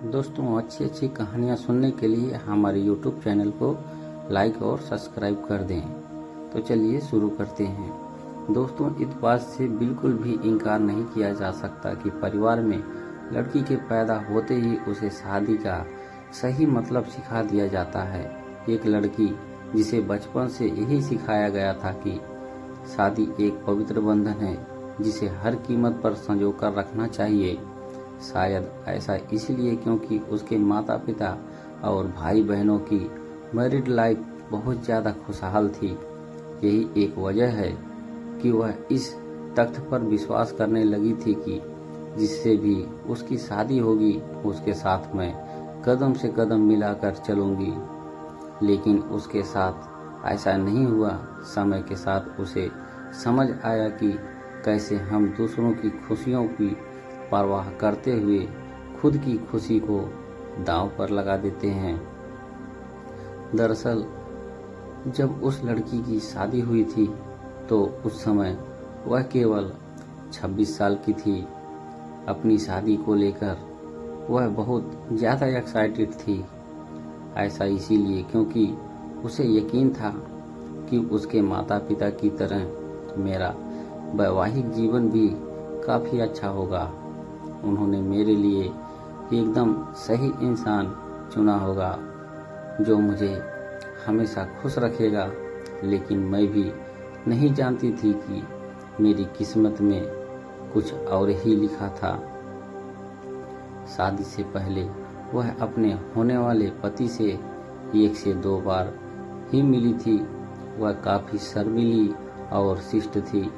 दोस्तों, अच्छी अच्छी कहानियाँ सुनने के लिए हमारे YouTube चैनल को लाइक और सब्सक्राइब कर दें। तो चलिए शुरू करते हैं। दोस्तों, इस बात से बिल्कुल भी इनकार नहीं किया जा सकता कि परिवार में लड़की के पैदा होते ही उसे शादी का सही मतलब सिखा दिया जाता है। एक लड़की जिसे बचपन से यही सिखाया गया था कि शादी एक पवित्र बंधन है जिसे हर कीमत पर संजो कर रखना चाहिए। शायद ऐसा इसलिए क्योंकि उसके माता पिता और भाई बहनों की मैरिड लाइफ बहुत ज़्यादा खुशहाल थी। यही एक वजह है कि वह इस तथ्य पर विश्वास करने लगी थी कि जिससे भी उसकी शादी होगी उसके साथ मैं कदम से कदम मिलाकर चलूंगी। लेकिन उसके साथ ऐसा नहीं हुआ। समय के साथ उसे समझ आया कि कैसे हम दूसरों की खुशियों की परवाह करते हुए खुद की खुशी को दांव पर लगा देते हैं। दरअसल जब उस लड़की की शादी हुई थी तो उस समय वह केवल 26 साल की थी। अपनी शादी को लेकर वह बहुत ज़्यादा एक्साइटेड थी। ऐसा इसीलिए क्योंकि उसे यकीन था कि उसके माता पिता की तरह मेरा वैवाहिक जीवन भी काफ़ी अच्छा होगा। उन्होंने मेरे लिए एकदम सही इंसान चुना होगा जो मुझे हमेशा खुश रखेगा। लेकिन मैं भी नहीं जानती थी कि मेरी किस्मत में कुछ और ही लिखा था। शादी से पहले वह अपने होने वाले पति से 1 से 2 बार ही मिली थी। वह काफ़ी शर्मीली और शिष्ट थी।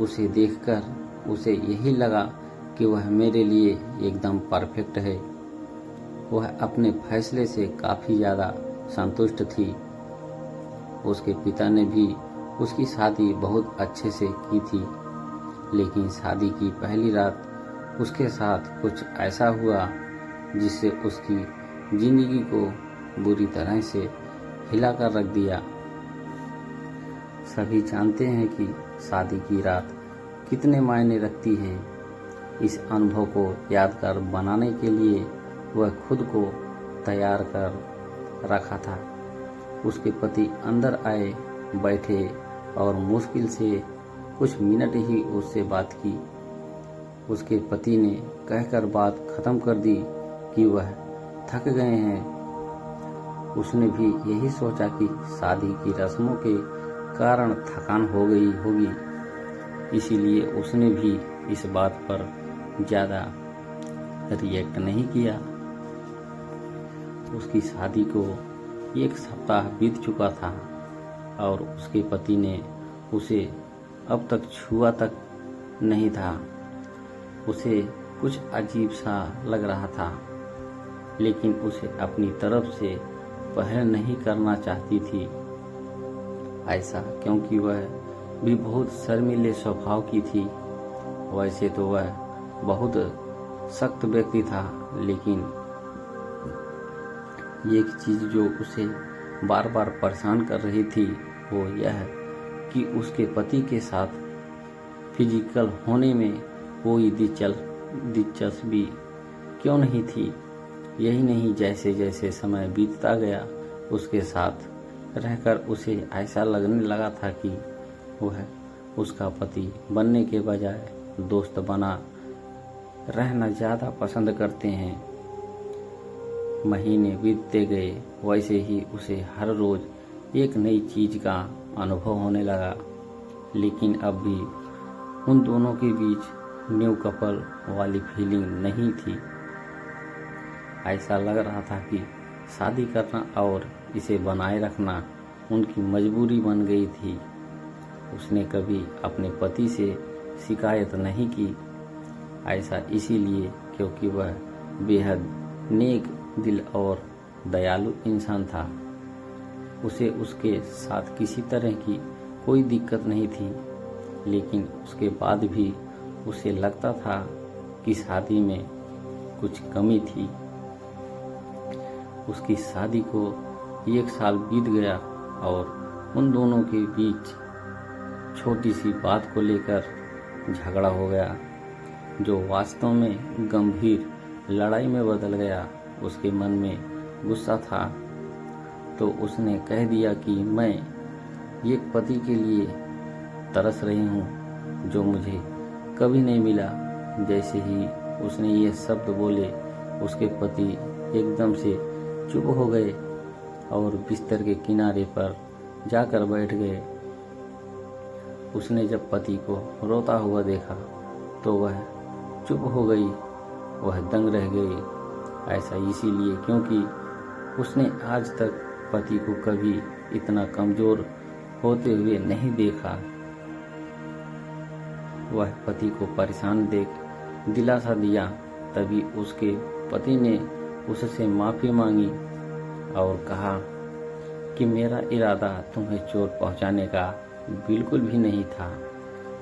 उसे देखकर उसे यही लगा कि वह मेरे लिए एकदम परफेक्ट है। वह अपने फैसले से काफ़ी ज़्यादा संतुष्ट थी। उसके पिता ने भी उसकी शादी बहुत अच्छे से की थी। लेकिन शादी की पहली रात उसके साथ कुछ ऐसा हुआ जिससे उसकी जिंदगी को बुरी तरह से हिला कर रख दिया। सभी जानते हैं कि शादी की रात कितने मायने रखती है। इस अनुभव को यादगार बनाने के लिए वह खुद को तैयार कर रखा था। उसके पति अंदर आए, बैठे और मुश्किल से कुछ मिनट ही उससे बात की। उसके पति ने कहकर बात खत्म कर दी कि वह थक गए हैं। उसने भी यही सोचा कि शादी की रस्मों के कारण थकान हो गई होगी, इसीलिए उसने भी इस बात पर ज़्यादा रिएक्ट नहीं किया। उसकी शादी को 1 सप्ताह बीत चुका था और उसके पति ने उसे अब तक छुआ तक नहीं था। उसे कुछ अजीब सा लग रहा था, लेकिन उसे अपनी तरफ से पहल नहीं करना चाहती थी। ऐसा क्योंकि वह भी बहुत शर्मीले स्वभाव की थी। वैसे तो वह बहुत सख्त व्यक्ति था, लेकिन एक चीज़ जो उसे बार बार परेशान कर रही थी वो यह कि उसके पति के साथ फिजिकल होने में कोई दिलचस्पी क्यों नहीं थी। यही नहीं, जैसे जैसे समय बीतता गया उसके साथ रहकर उसे ऐसा लगने लगा था कि वह उसका पति बनने के बजाय दोस्त बना रहना ज़्यादा पसंद करते हैं। महीने बीतते गए, वैसे ही उसे हर रोज़ एक नई चीज़ का अनुभव होने लगा। लेकिन अब भी उन दोनों के बीच न्यू कपल वाली फीलिंग नहीं थी। ऐसा लग रहा था कि शादी करना और इसे बनाए रखना उनकी मजबूरी बन गई थी। उसने कभी अपने पति से शिकायत नहीं की। ऐसा इसीलिए क्योंकि वह बेहद नेक दिल और दयालु इंसान था। उसे उसके साथ किसी तरह की कोई दिक्कत नहीं थी। लेकिन उसके बाद भी उसे लगता था कि शादी में कुछ कमी थी। उसकी शादी को 1 साल बीत गया और उन दोनों के बीच छोटी सी बात को लेकर झगड़ा हो गया, जो वास्तव में गंभीर लड़ाई में बदल गया। उसके मन में गुस्सा था तो उसने कह दिया कि मैं एक पति के लिए तरस रही हूँ जो मुझे कभी नहीं मिला। जैसे ही उसने ये शब्द बोले उसके पति एकदम से चुप हो गए और बिस्तर के किनारे पर जाकर बैठ गए। उसने जब पति को रोता हुआ देखा तो वह चुप हो गई, वह दंग रह गई। ऐसा इसीलिए क्योंकि उसने आज तक पति को कभी इतना कमजोर होते हुए नहीं देखा। वह पति को परेशान देख दिलासा दिया। तभी उसके पति ने उससे माफ़ी मांगी और कहा कि मेरा इरादा तुम्हें चोट पहुंचाने का बिल्कुल भी नहीं था,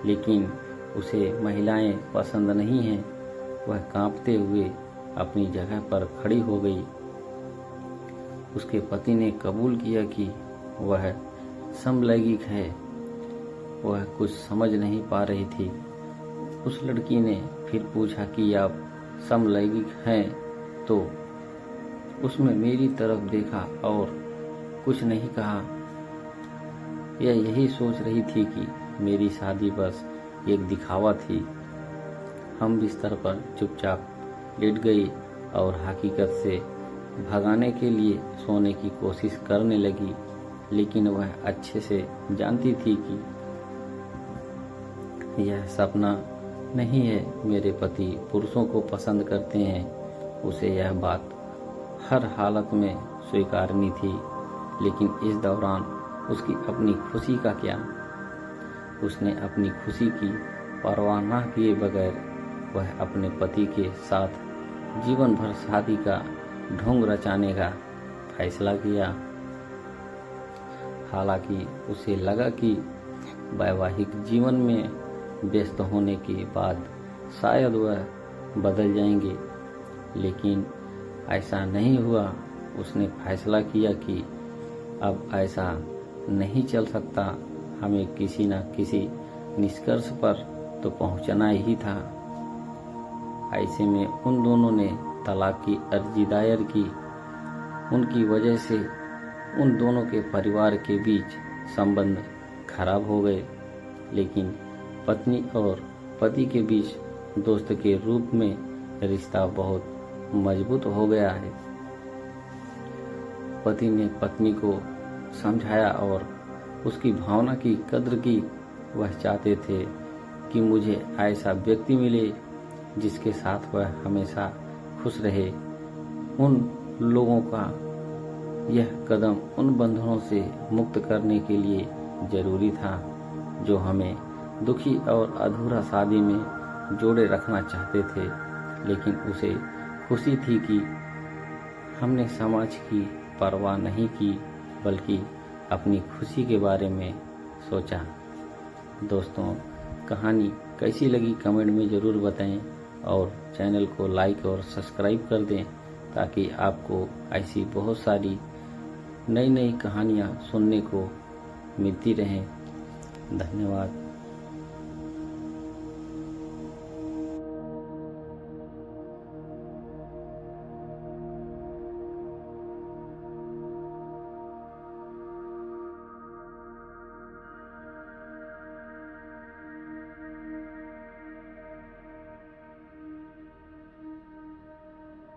लेकिन उसे महिलाएं पसंद नहीं हैं। वह कांपते हुए अपनी जगह पर खड़ी हो गई। उसके पति ने कबूल किया कि वह समलैंगिक है। वह कुछ समझ नहीं पा रही थी। उस लड़की ने फिर पूछा कि आप समलैंगिक हैं? तो उसने मेरी तरफ देखा और कुछ नहीं कहा। यह यही सोच रही थी कि मेरी शादी बस एक दिखावा थी। हम बिस्तर पर चुपचाप लेट गई और हकीकत से भगाने के लिए सोने की कोशिश करने लगी, लेकिन वह अच्छे से जानती थी कि यह सपना नहीं है। मेरे पति पुरुषों को पसंद करते हैं। उसे यह बात हर हालत में स्वीकारनी थी, लेकिन इस दौरान उसकी अपनी खुशी का क्या? उसने अपनी खुशी की परवाह न किए बगैर वह अपने पति के साथ जीवन भर शादी का ढोंग रचाने का फैसला किया। हालांकि उसे लगा कि वैवाहिक जीवन में व्यस्त होने के बाद शायद वह बदल जाएंगे, लेकिन ऐसा नहीं हुआ। उसने फैसला किया कि अब ऐसा नहीं चल सकता। हमें किसी न किसी निष्कर्ष पर तो पहुंचना ही था। ऐसे में उन दोनों ने तलाक की अर्जी दायर की। उनकी वजह से उन दोनों के परिवार के बीच संबंध खराब हो गए, लेकिन पत्नी और पति के बीच दोस्त के रूप में रिश्ता बहुत मजबूत हो गया है। पति ने पत्नी को समझाया और उसकी भावना की कद्र की। वह चाहते थे कि मुझे ऐसा व्यक्ति मिले जिसके साथ वह हमेशा खुश रहे। उन लोगों का यह कदम उन बंधनों से मुक्त करने के लिए जरूरी था जो हमें दुखी और अधूरा शादी में जोड़े रखना चाहते थे। लेकिन उसे खुशी थी कि हमने समाज की परवाह नहीं की, बल्कि अपनी खुशी के बारे में सोचा। दोस्तों, कहानी कैसी लगी कमेंट में ज़रूर बताएं और चैनल को लाइक और सब्सक्राइब कर दें ताकि आपको ऐसी बहुत सारी नई नई कहानियाँ सुनने को मिलती रहें। धन्यवाद।